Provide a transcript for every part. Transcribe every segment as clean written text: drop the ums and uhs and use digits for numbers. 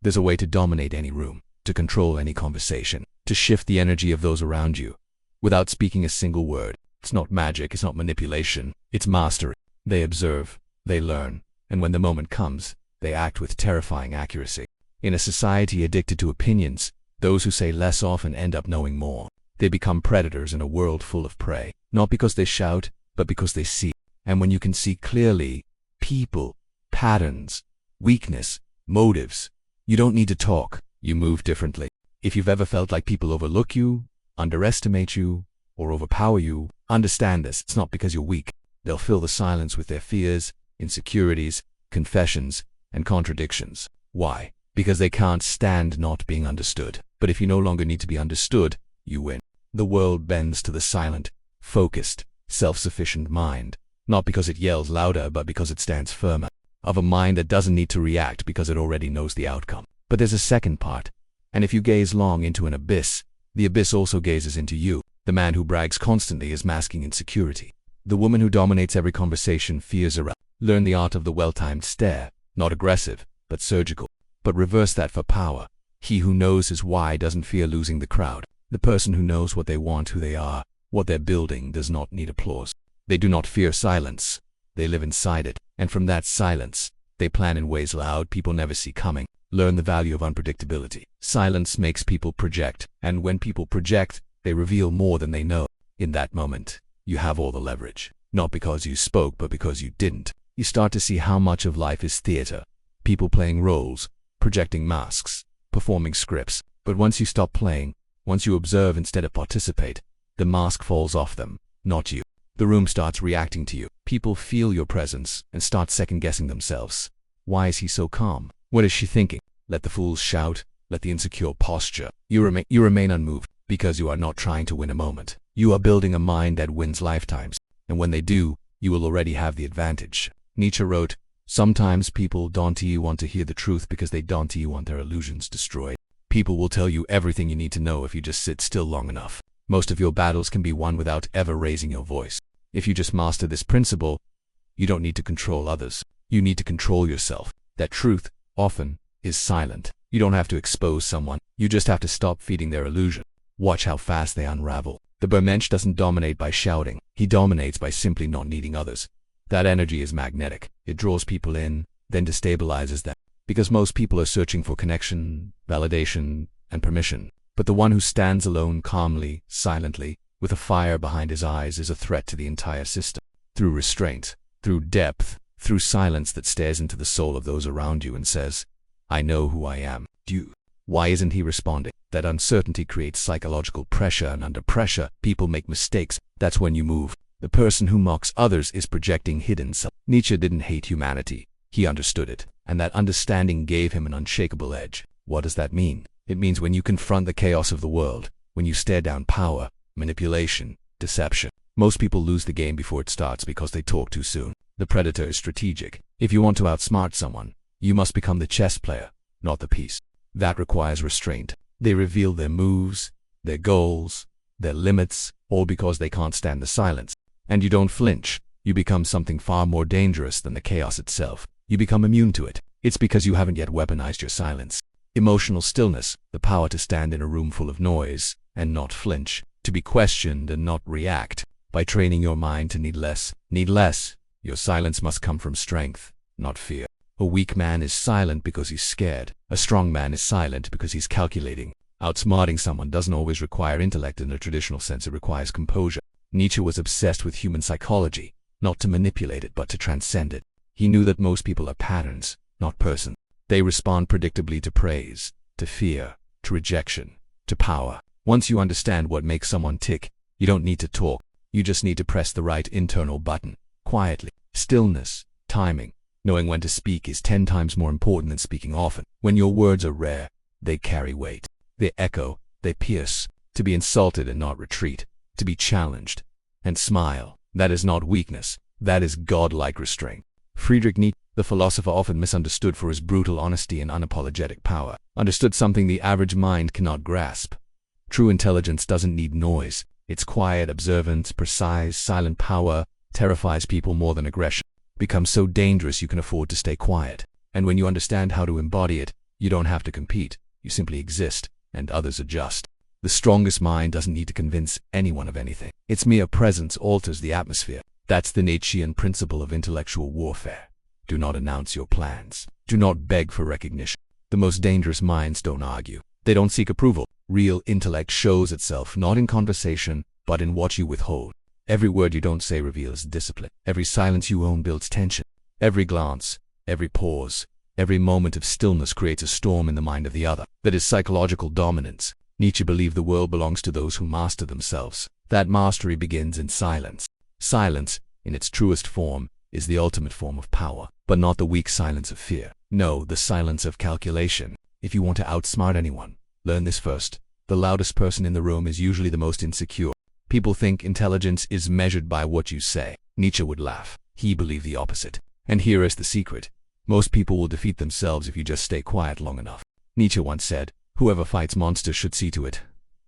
There's a way to dominate any room, to control any conversation, to shift the energy of those around you, without speaking a single word. It's not magic, it's not manipulation, it's mastery. They observe, they learn, and when the moment comes, they act with terrifying accuracy. In a society addicted to opinions, those who say less often end up knowing more. They become predators in a world full of prey, not because they shout, but because they see. And when you can see clearly people, patterns, weakness, motives, you don't need to talk, you move differently. If you've ever felt like people overlook you, underestimate you, or overpower you, understand this. It's not because you're weak. They'll fill the silence with their fears, insecurities, confessions, and contradictions. Why? Because they can't stand not being understood. But if you no longer need to be understood, you win. The world bends to the silent, focused, self-sufficient mind, not because it yells louder, but because it stands firmer, of a mind that doesn't need to react because it already knows the outcome. But there's a second part, and if you gaze long into an abyss, the abyss also gazes into you. The man who brags constantly is masking insecurity. The woman who dominates every conversation fears around. Learn the art of the well-timed stare, not aggressive, but surgical. But reverse that for power. He who knows his why doesn't fear losing the crowd. The person who knows what they want, who they are, what they're building, does not need applause. They do not fear silence. They live inside it, and from that silence, they plan in ways loud people never see coming. Learn the value of unpredictability. Silence makes people project, and when people project, they reveal more than they know. In that moment, you have all the leverage. Not because you spoke, but because you didn't. You start to see how much of life is theater. People playing roles, projecting masks, performing scripts. But once you stop playing, once you observe instead of participate, the mask falls off them, not you. The room starts reacting to you. People feel your presence and start second-guessing themselves. Why is he so calm? What is she thinking? Let the fools shout. Let the insecure posture. You remain unmoved because you are not trying to win a moment. You are building a mind that wins lifetimes. And when they do, you will already have the advantage. Nietzsche wrote, "Sometimes people don't want to hear the truth because they don't want their illusions destroyed." People will tell you everything you need to know if you just sit still long enough. Most of your battles can be won without ever raising your voice. If you just master this principle, you don't need to control others. You need to control yourself. That truth, often, is silent. You don't have to expose someone. You just have to stop feeding their illusion. Watch how fast they unravel. The Bermensch doesn't dominate by shouting. He dominates by simply not needing others. That energy is magnetic. It draws people in, then destabilizes them. Because most people are searching for connection, validation, and permission. But the one who stands alone calmly, silently, with a fire behind his eyes is a threat to the entire system. Through restraint, through depth, through silence that stares into the soul of those around you and says, "I know who I am." Why isn't he responding? That uncertainty creates psychological pressure, and under pressure, people make mistakes. That's when you move. The person who mocks others is projecting hidden self. Nietzsche didn't hate humanity. He understood it, and that understanding gave him an unshakable edge. What does that mean? It means when you confront the chaos of the world, when you stare down power, manipulation, deception, most people lose the game before it starts because they talk too soon. The predator is strategic. If you want to outsmart someone, you must become the chess player, not the piece. That requires restraint. They reveal their moves, their goals, their limits, all because they can't stand the silence. And you don't flinch. You become something far more dangerous than the chaos itself. You become immune to it. It's because you haven't yet weaponized your silence. Emotional stillness, the power to stand in a room full of noise and not flinch, to be questioned and not react. By training your mind to need less, your silence must come from strength, not fear. A weak man is silent because he's scared. A strong man is silent because he's calculating. Outsmarting someone doesn't always require intellect in the traditional sense. It requires composure. Nietzsche was obsessed with human psychology, not to manipulate it but to transcend it. He knew that most people are patterns, not persons. They respond predictably to praise, to fear, to rejection, to power. Once you understand what makes someone tick, you don't need to talk. You just need to press the right internal button, quietly. Stillness, timing, knowing when to speak is 10 times more important than speaking often. When your words are rare, they carry weight. They echo, they pierce. To be insulted and not retreat. To be challenged and smile. That is not weakness. That is godlike restraint. Friedrich Nietzsche, the philosopher often misunderstood for his brutal honesty and unapologetic power, understood something the average mind cannot grasp. True intelligence doesn't need noise. Its quiet, observant, precise, silent power terrifies people more than aggression. Becomes so dangerous you can afford to stay quiet. And when you understand how to embody it, You don't have to compete, you simply exist, and others adjust. The strongest mind doesn't need to convince anyone of anything. Its mere presence alters the atmosphere. That's the Nietzschean principle of intellectual warfare. Do not announce your plans. Do not beg for recognition. The most dangerous minds don't argue. They don't seek approval. Real intellect shows itself not in conversation, but in what you withhold. Every word you don't say reveals discipline. Every silence you own builds tension. Every glance, every pause, every moment of stillness creates a storm in the mind of the other. That is psychological dominance. Nietzsche believed the world belongs to those who master themselves. That mastery begins in silence. Silence, in its truest form, is the ultimate form of power, but not the weak silence of fear. No, the silence of calculation. If you want to outsmart anyone, learn this first. The loudest person in the room is usually the most insecure. People think intelligence is measured by what you say. Nietzsche would laugh. He believed the opposite. And here is the secret. Most people will defeat themselves if you just stay quiet long enough. Nietzsche once said, "Whoever fights monsters should see to it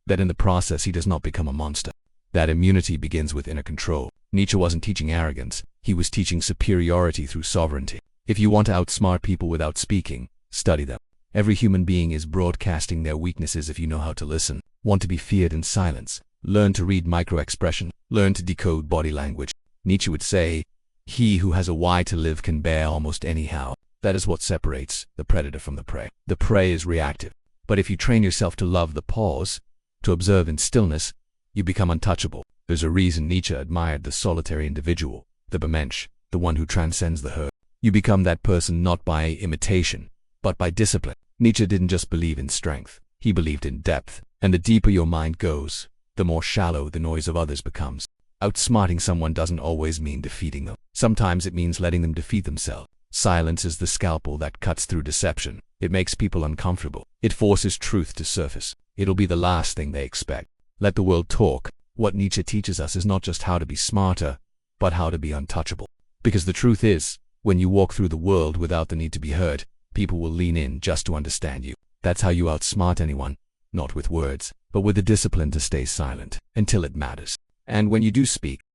that in the process he does not become a monster." That immunity begins with inner control. Nietzsche wasn't teaching arrogance. He was teaching superiority through sovereignty. If you want to outsmart people without speaking, study them. Every human being is broadcasting their weaknesses if you know how to listen. Want to be feared in silence? Learn to read micro-expression. Learn to decode body language. Nietzsche would say, "He who has a why to live can bear almost anyhow." That is what separates the predator from the prey. The prey is reactive. But if you train yourself to love the pause, to observe in stillness, you become untouchable. There's a reason Nietzsche admired the solitary individual, the Bemensch, the one who transcends the herd. You become that person not by imitation, but by discipline. Nietzsche didn't just believe in strength. He believed in depth. And the deeper your mind goes, the more shallow the noise of others becomes. Outsmarting someone doesn't always mean defeating them. Sometimes it means letting them defeat themselves. Silence is the scalpel that cuts through deception. It makes people uncomfortable. It forces truth to surface. It'll be the last thing they expect. Let the world talk. What Nietzsche teaches us is not just how to be smarter, but how to be untouchable. Because the truth is, when you walk through the world without the need to be heard, people will lean in just to understand you. That's how you outsmart anyone, not with words, but with the discipline to stay silent until it matters. And when you do speak,